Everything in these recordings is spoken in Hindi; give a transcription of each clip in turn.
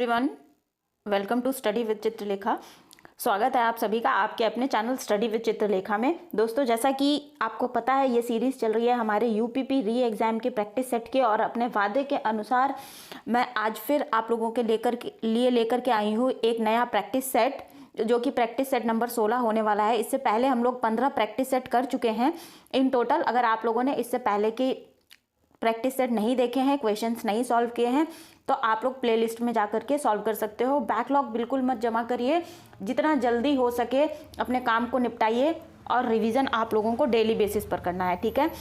Everyone, welcome to study with Chitralekha. स्वागत है आप सभी का आपके अपने चैनल स्टडी विद चित्रलेखा में। दोस्तों, जैसा कि आपको पता है ये सीरीज़ चल रही है हमारे यूपीपी री एग्ज़ाम के प्रैक्टिस सेट के, और अपने वादे के अनुसार मैं आज फिर आप लोगों के लेकर के आई हूँ एक नया प्रैक्टिस सेट, जो कि प्रैक्टिस सेट नंबर 16 होने वाला है। इससे पहले हम लोग 15 प्रैक्टिस सेट कर चुके हैं इन टोटल। अगर आप लोगों ने इससे पहले की प्रैक्टिस सेट नहीं देखे हैं, क्वेश्चंस नहीं सॉल्व किए हैं, तो आप लोग प्लेलिस्ट में जाकर के सॉल्व कर सकते हो। बैकलॉग बिल्कुल मत जमा करिए, जितना जल्दी हो सके अपने काम को निपटाइए, और रिवीजन आप लोगों को डेली बेसिस पर करना है, ठीक है।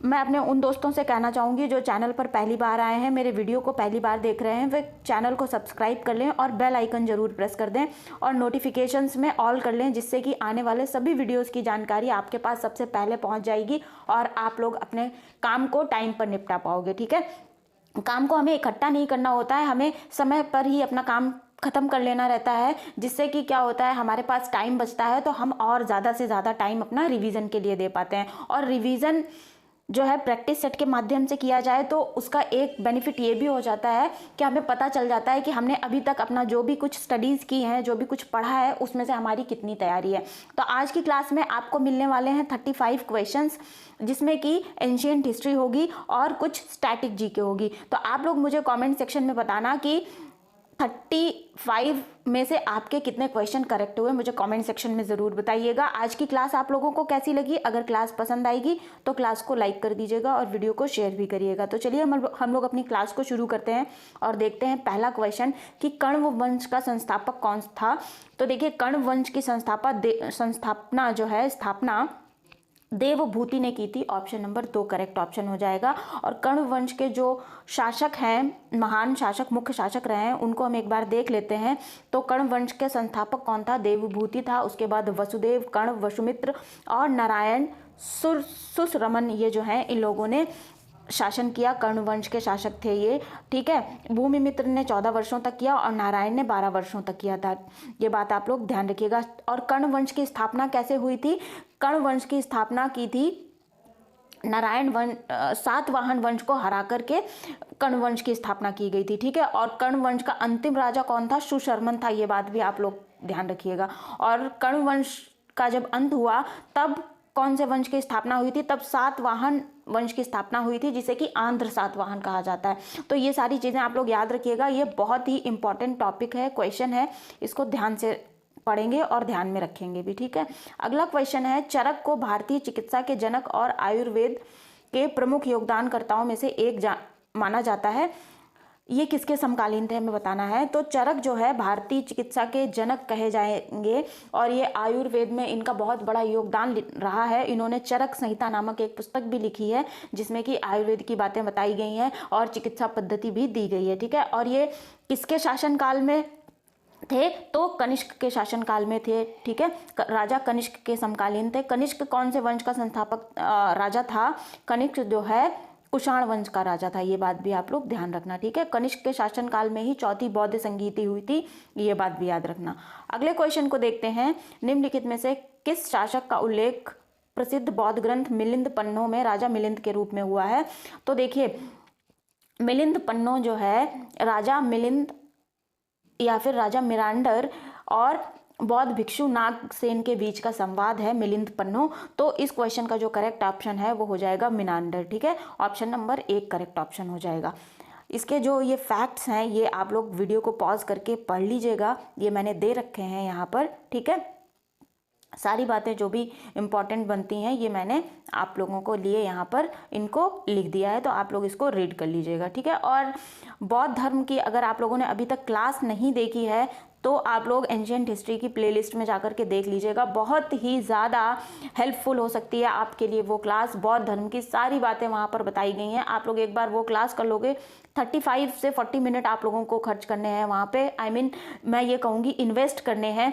मैं अपने उन दोस्तों से कहना चाहूँगी जो चैनल पर पहली बार आए हैं, मेरे वीडियो को पहली बार देख रहे हैं, वे चैनल को सब्सक्राइब कर लें और बेल आइकन ज़रूर प्रेस कर दें, और नोटिफिकेशंस में ऑल कर लें, जिससे कि आने वाले सभी वीडियोस की जानकारी आपके पास सबसे पहले पहुंच जाएगी और आप लोग अपने काम को टाइम पर निपटा पाओगे, ठीक है। काम को हमें इकट्ठा नहीं करना होता है, हमें समय पर ही अपना काम ख़त्म कर लेना रहता है, जिससे कि क्या होता है, हमारे पास टाइम बचता है, तो हम और ज़्यादा से ज़्यादा टाइम अपना रिवीजन के लिए दे पाते हैं। और रिवीजन जो है प्रैक्टिस सेट के माध्यम से किया जाए तो उसका एक बेनिफिट ये भी हो जाता है कि हमें पता चल जाता है कि हमने अभी तक अपना जो भी कुछ स्टडीज़ की हैं, जो भी कुछ पढ़ा है, उसमें से हमारी कितनी तैयारी है। तो आज की क्लास में आपको मिलने वाले हैं 35 क्वेश्चंस, जिसमें कि एंशिएंट हिस्ट्री होगी और कुछ स्टैटिक जीके होगी। तो आप लोग मुझे कमेंट सेक्शन में बताना कि 35 में से आपके कितने क्वेश्चन करेक्ट हुए, मुझे कमेंट सेक्शन में ज़रूर बताइएगा। आज की क्लास आप लोगों को कैसी लगी? अगर क्लास पसंद आएगी तो क्लास को लाइक कर दीजिएगा और वीडियो को शेयर भी करिएगा। तो चलिए हम लोग अपनी क्लास को शुरू करते हैं और देखते हैं पहला क्वेश्चन कि कण्व वंश का संस्थापक कौन था। तो देखिए, कण्व वंश की स्थापना देवभूति ने की थी। ऑप्शन नंबर 2 करेक्ट ऑप्शन हो जाएगा। और कण्व वंश के जो शासक हैं, महान शासक, मुख्य शासक रहे हैं, उनको हम एक बार देख लेते हैं। तो कण्व वंश के संस्थापक कौन था? देवभूति था। उसके बाद वसुदेव, कण्व, वसुमित्र और नारायण सुसरमन, ये जो हैं इन लोगों ने शासन किया। कर्ण वंश के शासक थे ये, ठीक है। भूमिमित्र ने 14 वर्षों तक किया और नारायण ने 12 वर्षों तक किया था। ये बात आप लोग ध्यान रखिएगा। और कर्ण वंश की स्थापना कैसे हुई थी? कर्ण वंश की स्थापना की थी नारायण वंश, सातवाहन वंश को हरा करके कर्ण वंश की स्थापना की गई थी, ठीक है। और कर्ण वंश का अंतिम राजा कौन था? सुशर्मन था। ये बात भी आप लोग ध्यान रखिएगा। और कर्ण वंश का जब अंत हुआ तब कौन से वंश की स्थापना हुई थी? तब सातवाहन वंश की स्थापना हुई थी, जिसे कि आंध्र सातवाहन कहा जाता है। तो ये सारी चीज़ें आप लोग याद रखिएगा। ये बहुत ही इंपॉर्टेंट टॉपिक है, क्वेश्चन है, इसको ध्यान से पढ़ेंगे और ध्यान में रखेंगे भी, ठीक है। अगला क्वेश्चन है, चरक को भारतीय चिकित्सा के जनक और आयुर्वेद के प्रमुख योगदानकर्ताओं में से एक माना जाता है। ये किसके समकालीन थे हमें बताना है। तो चरक जो है भारतीय चिकित्सा के जनक कहे जाएंगे, और ये आयुर्वेद में इनका बहुत बड़ा योगदान रहा है। इन्होंने चरक संहिता नामक एक पुस्तक भी लिखी है, जिसमें कि आयुर्वेद की बातें बताई गई हैं और चिकित्सा पद्धति भी दी गई है, ठीक है। और ये किसके शासनकाल में थे? तो कनिष्क के शासनकाल में थे, ठीक है। राजा कनिष्क के समकालीन थे। कनिष्क कौन से वंश का संस्थापक राजा था? कनिष्क जो है कुषाण वंश का राजा था। ये बात भी आप लोग ध्यान रखना, ठीक है। कनिष्क के शासनकाल में ही चौथी बौद्ध संगीति हुई थी, ये बात भी याद रखना। अगले क्वेश्चन को देखते हैं। निम्नलिखित में से किस शासक का उल्लेख प्रसिद्ध बौद्ध ग्रंथ मिलिंद पन्नों में राजा मिलिंद के रूप में हुआ है? तो देखिए, मिलिंद पन्नों जो है राजा मिलिंद या फिर राजा मिरांडर और बौद्ध भिक्षु नागसेन के बीच का संवाद है मिलिंद पन्नों। तो इस क्वेश्चन का जो करेक्ट ऑप्शन है वो हो जाएगा मिनांडर, ठीक है। ऑप्शन नंबर 1 करेक्ट ऑप्शन हो जाएगा। इसके जो ये फैक्ट्स हैं ये आप लोग वीडियो को पॉज करके पढ़ लीजिएगा, ये मैंने दे रखे हैं यहाँ पर, ठीक है। सारी बातें जो भी इम्पॉर्टेंट बनती हैं ये मैंने आप लोगों को लिए यहाँ पर इनको लिख दिया है, तो आप लोग इसको रीड कर लीजिएगा, ठीक है। और बौद्ध धर्म की अगर आप लोगों ने अभी तक क्लास नहीं देखी है तो आप लोग एंशिएंट हिस्ट्री की प्लेलिस्ट में जाकर के देख लीजिएगा। बहुत ही ज़्यादा हेल्पफुल हो सकती है आपके लिए वो क्लास। बौद्ध धर्म की सारी बातें वहाँ पर बताई गई हैं। आप लोग एक बार वो क्लास कर लोगे, 35 से 40 मिनट आप लोगों को खर्च करने हैं वहाँ पे। मैं ये कहूँगी इन्वेस्ट करने हैं।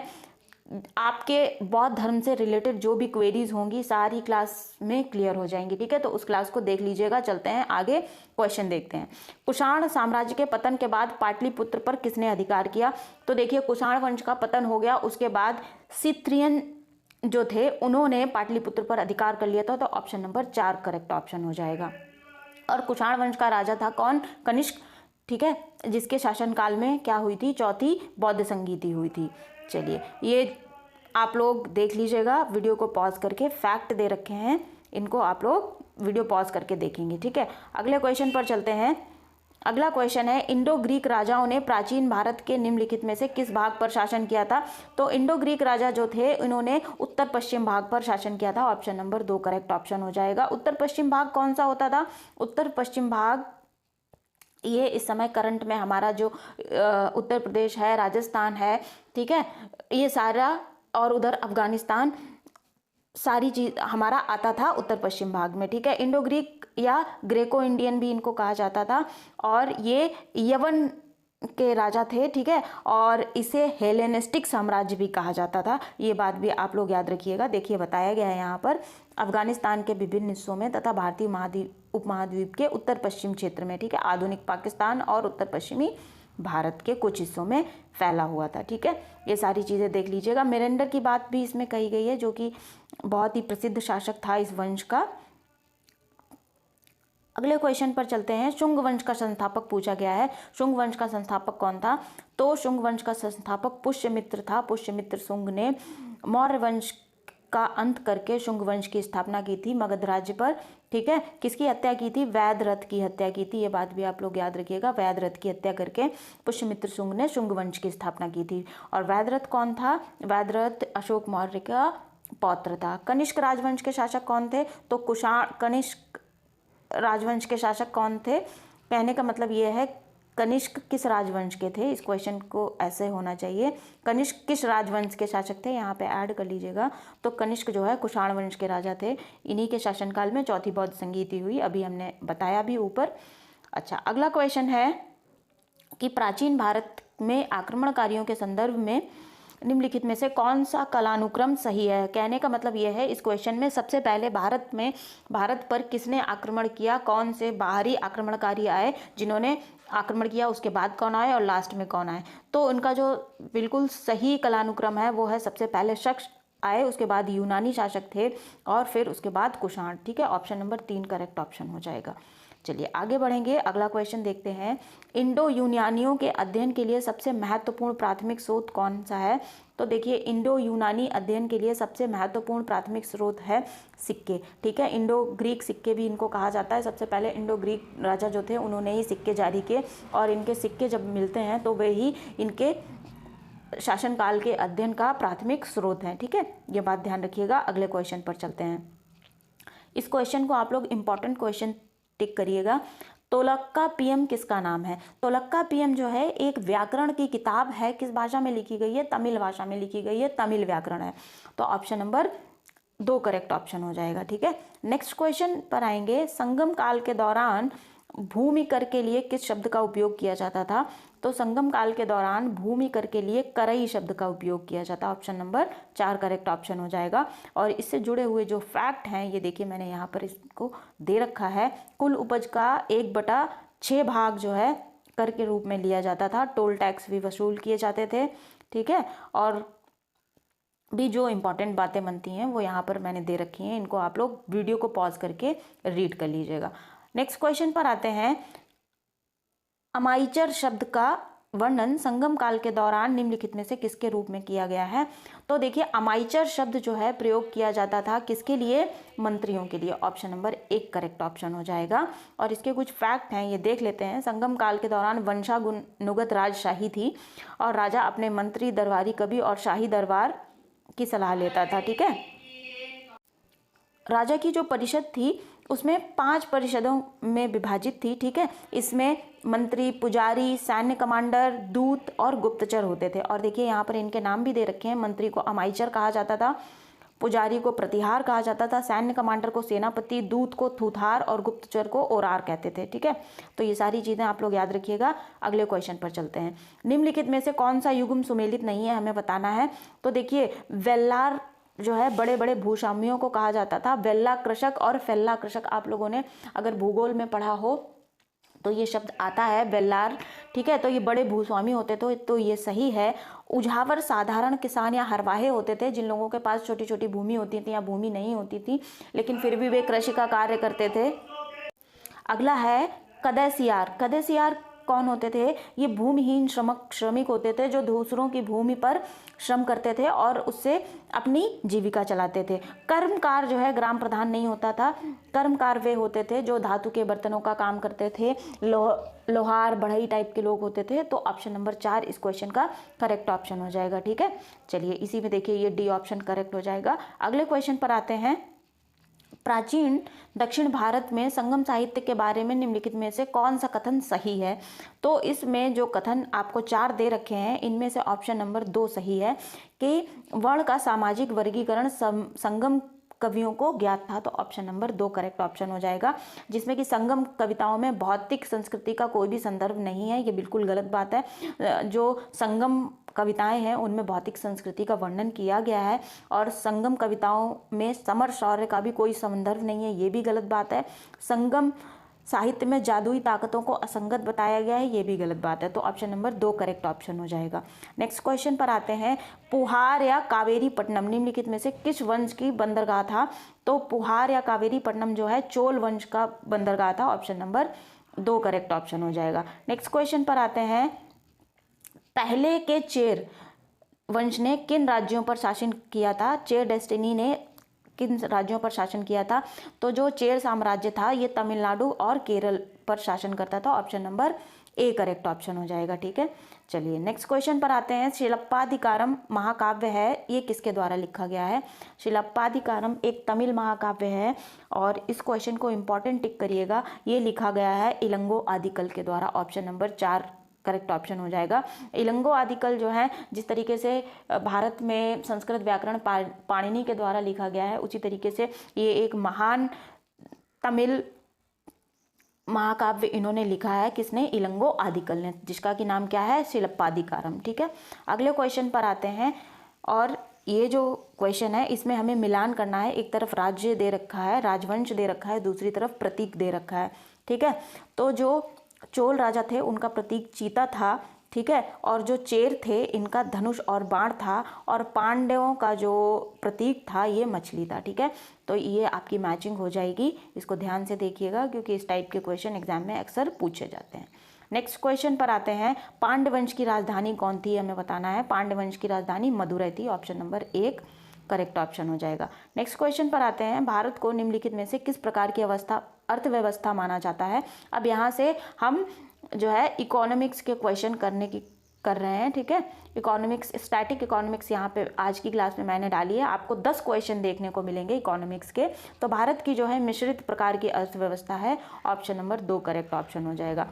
आपके बौद्ध धर्म से रिलेटेड जो भी क्वेरीज होंगी सारी क्लास में क्लियर हो जाएंगी, ठीक है। तो उस क्लास को देख लीजिएगा। चलते हैं आगे, क्वेश्चन देखते हैं। कुषाण साम्राज्य के पतन के बाद पाटलिपुत्र पर किसने अधिकार किया? तो देखिए, कुषाण वंश का पतन हो गया, उसके बाद सित्रियन जो थे उन्होंने पाटलिपुत्र पर अधिकार कर लिया था। तो ऑप्शन नंबर 4 करेक्ट ऑप्शन हो जाएगा। और कुषाण वंश का राजा था कौन? कनिष्क, ठीक है, जिसके शासनकाल में क्या हुई थी, चौथी बौद्ध संगीति हुई थी। चलिए ये आप लोग देख लीजिएगा, वीडियो को पॉज करके, फैक्ट दे रखे हैं, इनको आप लोग वीडियो पॉज करके देखेंगे। ठीक है, अगले क्वेश्चन पर चलते हैं। अगला क्वेश्चन है, इंडो ग्रीक राजाओं ने प्राचीन भारत के निम्नलिखित में से किस भाग पर शासन किया था? तो इंडो ग्रीक राजा जो थे इन्होंने उत्तर पश्चिम भाग पर शासन किया था। ऑप्शन नंबर 2 करेक्ट ऑप्शन हो जाएगा। उत्तर पश्चिम भाग कौन सा होता था? उत्तर पश्चिम भाग ये इस समय करंट में हमारा जो उत्तर प्रदेश है, राजस्थान है, ठीक है, ये सारा, और उधर अफगानिस्तान, सारी चीज हमारा आता था उत्तर पश्चिम भाग में। ठीक है, इंडो ग्रीक या ग्रेको इंडियन भी इनको कहा जाता था, और ये यवन के राजा थे। ठीक है, और इसे हेलेनिस्टिक साम्राज्य भी कहा जाता था। ये बात भी आप लोग याद रखिएगा। देखिए बताया गया है यहाँ पर, अफगानिस्तान के विभिन्न हिस्सों में तथा भारतीय उपमहाद्वीप के उत्तर पश्चिम क्षेत्र में, ठीक है, आधुनिक पाकिस्तान और उत्तर पश्चिमी भारत के कुछ हिस्सों में फैला हुआ था। ठीक है, ये सारी चीज़ें देख लीजिएगा। मेरेंडर की बात भी इसमें कही गई है, जो कि बहुत ही प्रसिद्ध शासक था इस वंश का। अगले क्वेश्चन पर चलते हैं। शुंग वंश का संस्थापक पूछा गया है। शुंग वंश का संस्थापक कौन था? तो शुंग वंश का संस्थापक पुष्यमित्र था। पुष्यमित्र शुंग ने मौर्य वंश का अंत करके शुंग वंश की स्थापना की थी मगध राज्य पर। ठीक है, किसकी हत्या की थी? वैदरथ की हत्या की थी। ये बात भी आप लोग याद रखिएगा। वैदरथ की हत्या करके पुष्यमित्र शुंग ने शुंग वंश की स्थापना की थी। और वैदरथ कौन था? वैदरथ अशोक मौर्य का पौत्र था। कनिष्क राजवंश के शासक कौन थे? तो कुषाण। कनिष्क राजवंश के शासक कौन थे? कहने का मतलब ये है, कनिष्क किस राजवंश के थे? इस क्वेश्चन को ऐसे होना चाहिए, कनिष्क किस राजवंश के शासक थे, यहाँ पे ऐड कर लीजिएगा। तो कनिष्क जो है कुषाण वंश के राजा थे। इन्हीं के शासनकाल में चौथी बौद्ध संगीति हुई, अभी हमने बताया भी ऊपर। अच्छा, अगला क्वेश्चन है कि प्राचीन भारत में आक्रमणकारियों के संदर्भ में निम्नलिखित में से कौन सा कालानुक्रम सही है? कहने का मतलब यह है, इस क्वेश्चन में सबसे पहले भारत पर किसने आक्रमण किया, कौन से बाहरी आक्रमणकारी आए जिन्होंने आक्रमण किया, उसके बाद कौन आए और लास्ट में कौन आए। तो उनका जो बिल्कुल सही कालानुक्रम है वो है, सबसे पहले शक आए, उसके बाद यूनानी शासक थे, और फिर उसके बाद कुषाण। ठीक है, ऑप्शन नंबर 3 करेक्ट ऑप्शन हो जाएगा। चलिए आगे बढ़ेंगे, अगला क्वेश्चन देखते हैं। इंडो यूनानियों के अध्ययन के लिए सबसे महत्वपूर्ण प्राथमिक स्रोत कौन सा है? तो देखिए, इंडो यूनानी अध्ययन के लिए सबसे महत्वपूर्ण प्राथमिक स्रोत है सिक्के। ठीक है, इंडो ग्रीक सिक्के भी इनको कहा जाता है। सबसे पहले इंडो ग्रीक राजा जो थे उन्होंने ही सिक्के जारी किए, और इनके सिक्के जब मिलते हैं तो वे ही इनके शासनकाल के अध्ययन का प्राथमिक स्रोत हैं। ठीक है, ये बात ध्यान रखिएगा। अगले क्वेश्चन पर चलते हैं। इस क्वेश्चन को आप लोग इंपॉर्टेंट क्वेश्चन टिक करिएगा। तोलक्कापियम किसका नाम है? तोलक्कापियम जो है एक व्याकरण की किताब है। किस भाषा में लिखी गई है? तमिल भाषा में लिखी गई है, तमिल व्याकरण है। तो ऑप्शन नंबर 2 करेक्ट ऑप्शन हो जाएगा। ठीक है, नेक्स्ट क्वेश्चन पर आएंगे। संगम काल के दौरान भूमि कर के लिए किस शब्द का उपयोग किया जाता था? तो संगम काल के दौरान भूमि कर के लिए करई शब्द का उपयोग किया जाता। ऑप्शन नंबर 4 करेक्ट ऑप्शन हो जाएगा। और इससे जुड़े हुए जो फैक्ट हैं ये देखिए, मैंने यहाँ पर इसको दे रखा है। कुल उपज का 1/6 भाग जो है कर के रूप में लिया जाता था। टोल टैक्स भी वसूल किए जाते थे। ठीक है, और भी जो इम्पोर्टेंट बातें बनती हैं वो यहाँ पर मैंने दे रखी हैं, इनको आप लोग वीडियो को पॉज करके रीड कर लीजिएगा। नेक्स्ट क्वेश्चन पर आते हैं। अमाइचर शब्द का वर्णन संगम काल के दौरान निम्नलिखित में से किसके रूप में किया गया है? तो देखिए, अमाइचर शब्द जो है प्रयोग किया जाता था किसके लिए? मंत्रियों के लिए। ऑप्शन नंबर 1 करेक्ट ऑप्शन हो जाएगा। और इसके कुछ फैक्ट हैं, ये देख लेते हैं। संगम काल के दौरान वंशानुगत राजशाही थी, और राजा अपने मंत्री, दरबारी, कवि और शाही दरबार की सलाह लेता था। ठीक है, राजा की जो परिषद थी उसमें 5 परिषदों में विभाजित थी। ठीक है, इसमें मंत्री, पुजारी, सैन्य कमांडर, दूत और गुप्तचर होते थे। और देखिए यहाँ पर इनके नाम भी दे रखे हैं। मंत्री को अमाइचर कहा जाता था, पुजारी को प्रतिहार कहा जाता था, सैन्य कमांडर को सेनापति, दूत को थूथार और गुप्तचर को ओरार कहते थे। ठीक है, तो ये सारी चीज़ें आप लोग याद रखिएगा। अगले क्वेश्चन पर चलते हैं। निम्नलिखित में से कौन सा युग्म सुमेलित नहीं है, हमें बताना है। तो देखिए, वेल्लार जो है बड़े बड़े भूस्वामियों को कहा जाता था। वेल्ला कृषक और फेल्ला कृषक, आप लोगों ने अगर भूगोल में पढ़ा हो तो ये शब्द आता है, वेल्लार। ठीक है, तो ये बड़े भूस्वामी होते थे, तो ये सही है। उझावर साधारण किसान या हरवाहे होते थे, जिन लोगों के पास छोटी छोटी भूमि होती थी या भूमि नहीं होती थी, लेकिन फिर भी वे कृषि का कार्य करते थे। अगला है कदैसियार। कदैसियार कौन होते थे? ये भूमिहीन श्रमिक होते थे जो दूसरों की भूमि पर श्रम करते थे और उससे अपनी जीविका चलाते थे। कर्मकार जो है ग्राम प्रधान नहीं होता था। कर्मकार वे होते थे जो धातु के बर्तनों का काम करते थे, लोहार बढ़ई टाइप के लोग होते थे। तो ऑप्शन नंबर 4 इस क्वेश्चन का करेक्ट ऑप्शन हो जाएगा। ठीक है, चलिए इसी में देखिए ये डी ऑप्शन करेक्ट हो जाएगा। अगले क्वेश्चन पर आते हैं। प्राचीन दक्षिण भारत में संगम साहित्य के बारे में निम्नलिखित में से कौन सा कथन सही है? तो इसमें जो कथन आपको 4 दे रखे हैं, इनमें से ऑप्शन नंबर 2 सही है कि वर्ण का सामाजिक वर्गीकरण संगम कवियों को ज्ञात था। तो ऑप्शन नंबर 2 करेक्ट ऑप्शन हो जाएगा, जिसमें कि संगम कविताओं में भौतिक संस्कृति का कोई भी संदर्भ नहीं है। ये बिल्कुल गलत बात है। जो संगम कविताएं हैं उनमें भौतिक संस्कृति का वर्णन किया गया है और संगम कविताओं में समर शौर्य का भी कोई संदर्भ नहीं है, ये भी गलत बात है। संगम साहित्य में जादुई ताकतों को असंगत बताया गया है, ये भी गलत बात है। तो ऑप्शन नंबर 2 करेक्ट ऑप्शन हो जाएगा। नेक्स्ट क्वेश्चन पर आते हैं। पुहार या कावेरी पट्टनम निम्नलिखित में से किस वंश की बंदरगाह था? तो पुहार या कावेरी पट्टनम जो है चोल वंश का बंदरगाह था। ऑप्शन नंबर 2 करेक्ट ऑप्शन हो जाएगा। नेक्स्ट क्वेश्चन पर आते हैं। पहले के चेर वंश ने किन राज्यों पर शासन किया था? चेर डेस्टिनी ने किन राज्यों पर शासन किया था? तो जो चेर साम्राज्य था ये तमिलनाडु और केरल पर शासन करता था। Option number A correct option हो जाएगा। ठीक है, चलिए नेक्स्ट क्वेश्चन पर आते हैं। शिलप्पाधिकारम महाकाव्य है, ये किसके द्वारा लिखा गया है? शिलप्पाधिकारम एक तमिल महाकाव्य है और इस क्वेश्चन को इंपॉर्टेंट टिक करिएगा। ये लिखा गया है इलंगो आदिकल के द्वारा। ऑप्शन नंबर 4 करेक्ट ऑप्शन हो जाएगा। इलंगो आदिकल जो है जिस तरीके से भारत में संस्कृत व्याकरण पाणिनि के द्वारा लिखा गया है, उसी तरीके से ये एक महान तमिल महाकाव्य इन्होंने लिखा है। किसने? इलंगो आदिकल ने, जिसका कि नाम क्या है? शिलप्पाधिकारम। ठीक है, अगले क्वेश्चन पर आते हैं और ये जो क्वेश्चन है इसमें हमें मिलान करना है। एक तरफ राज्य दे रखा है, राजवंश दे रखा है, दूसरी तरफ प्रतीक दे रखा है। ठीक है, तो जो चोल राजा थे उनका प्रतीक चीता था। ठीक है, और जो चेर थे इनका धनुष और बाण था और पांड्यों का जो प्रतीक था ये मछली था। ठीक है, तो ये आपकी मैचिंग हो जाएगी। इसको ध्यान से देखिएगा क्योंकि इस टाइप के क्वेश्चन एग्जाम में अक्सर पूछे जाते हैं। नेक्स्ट क्वेश्चन पर आते हैं। पांड्यवंश की राजधानी कौन थी? हमें बताना है। पांड्यवंश की राजधानी मदुरै थी। ऑप्शन नंबर 1 करेक्ट ऑप्शन हो जाएगा। नेक्स्ट क्वेश्चन पर आते हैं। भारत को निम्नलिखित में से किस प्रकार की अर्थव्यवस्था माना जाता है? अब यहाँ से हम जो है इकोनॉमिक्स के क्वेश्चन कर रहे हैं। ठीक है, इकोनॉमिक्स, स्टैटिक इकोनॉमिक्स यहाँ पे आज की क्लास में मैंने डाली है। आपको 10 क्वेश्चन देखने को मिलेंगे इकोनॉमिक्स के। तो भारत की जो है मिश्रित प्रकार की अर्थव्यवस्था है। ऑप्शन नंबर 2 करेक्ट ऑप्शन हो जाएगा।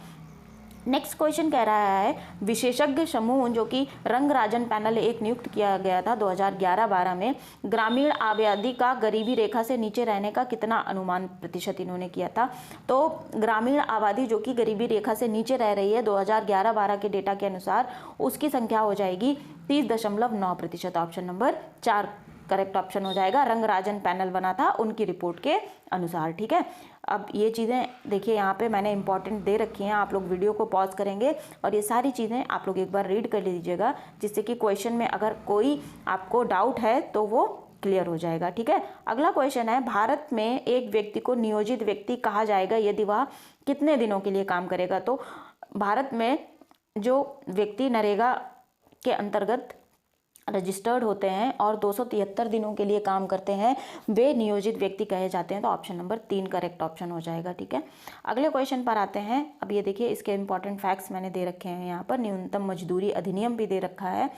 नेक्स्ट क्वेश्चन कह रहा है विशेषज्ञ समूह जो कि रंगराजन पैनल एक नियुक्त किया गया था 2011-12 में, ग्रामीण आबादी का गरीबी रेखा से नीचे रहने का कितना अनुमान प्रतिशत इन्होंने किया था? तो ग्रामीण आबादी जो कि गरीबी रेखा से नीचे रह रही है 2011-12 के डेटा के अनुसार, उसकी संख्या हो जाएगी 30.9%। ऑप्शन नंबर 4 करेक्ट ऑप्शन हो जाएगा। रंगराजन पैनल बना था उनकी रिपोर्ट के अनुसार। ठीक है, अब ये चीज़ें देखिए यहाँ पे मैंने इंपॉर्टेंट दे रखी हैं। आप लोग वीडियो को पॉज करेंगे और ये सारी चीज़ें आप लोग एक बार रीड कर लीजिएगा, जिससे कि क्वेश्चन में अगर कोई आपको डाउट है तो वो क्लियर हो जाएगा। ठीक है, अगला क्वेश्चन है। भारत में एक व्यक्ति को नियोजित व्यक्ति कहा जाएगा यदि वह कितने दिनों के लिए काम करेगा? तो भारत में जो व्यक्ति नरेगा के अंतर्गत रजिस्टर्ड होते हैं और 273 दिनों के लिए काम करते हैं, वे नियोजित व्यक्ति कहे जाते हैं। तो ऑप्शन नंबर 3 करेक्ट ऑप्शन हो जाएगा। ठीक है, अगले क्वेश्चन पर आते हैं। अब ये देखिए इसके इंपॉर्टेंट फैक्ट्स मैंने दे रखे हैं यहाँ पर। न्यूनतम मजदूरी अधिनियम भी दे रखा है।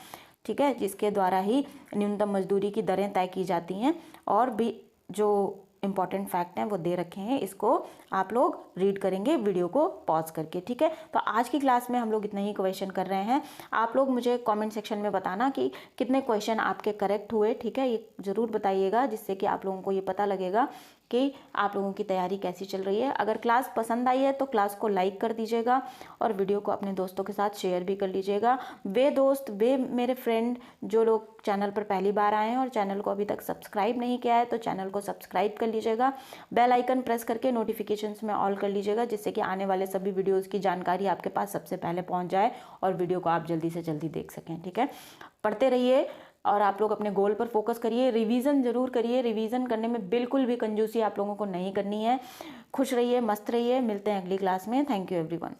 ठीक है, जिसके द्वारा ही न्यूनतम मजदूरी की दरें तय की जाती हैं और भी जो इंपॉर्टेंट फैक्ट हैं वो दे रखे हैं। इसको आप लोग रीड करेंगे वीडियो को पॉज करके। ठीक है, तो आज की क्लास में हम लोग इतना ही क्वेश्चन कर रहे हैं। आप लोग मुझे कमेंट सेक्शन में बताना कि कितने क्वेश्चन आपके करेक्ट हुए। ठीक है, ये ज़रूर बताइएगा, जिससे कि आप लोगों को ये पता लगेगा कि आप लोगों की तैयारी कैसी चल रही है। अगर क्लास पसंद आई है तो क्लास को लाइक कर दीजिएगा और वीडियो को अपने दोस्तों के साथ शेयर भी कर लीजिएगा। वे दोस्त, वे मेरे फ्रेंड जो लोग चैनल पर पहली बार आए हैं और चैनल को अभी तक सब्सक्राइब नहीं किया है तो चैनल को सब्सक्राइब कर लीजिएगा। बेल आइकन प्रेस करके नोटिफिकेशंस में ऑल कर लीजिएगा, जिससे कि आने वाले सभी वीडियोज़ की जानकारी आपके पास सबसे पहले पहुँच जाए और वीडियो को आप जल्दी से जल्दी देख सकें। ठीक है, पढ़ते रहिए और आप लोग अपने गोल पर फोकस करिए। रिवीजन जरूर करिए। रिवीजन करने में बिल्कुल भी कंजूसी आप लोगों को नहीं करनी है। खुश रहिए, मस्त रहिए। मिलते हैं अगली क्लास में। Thank you everyone.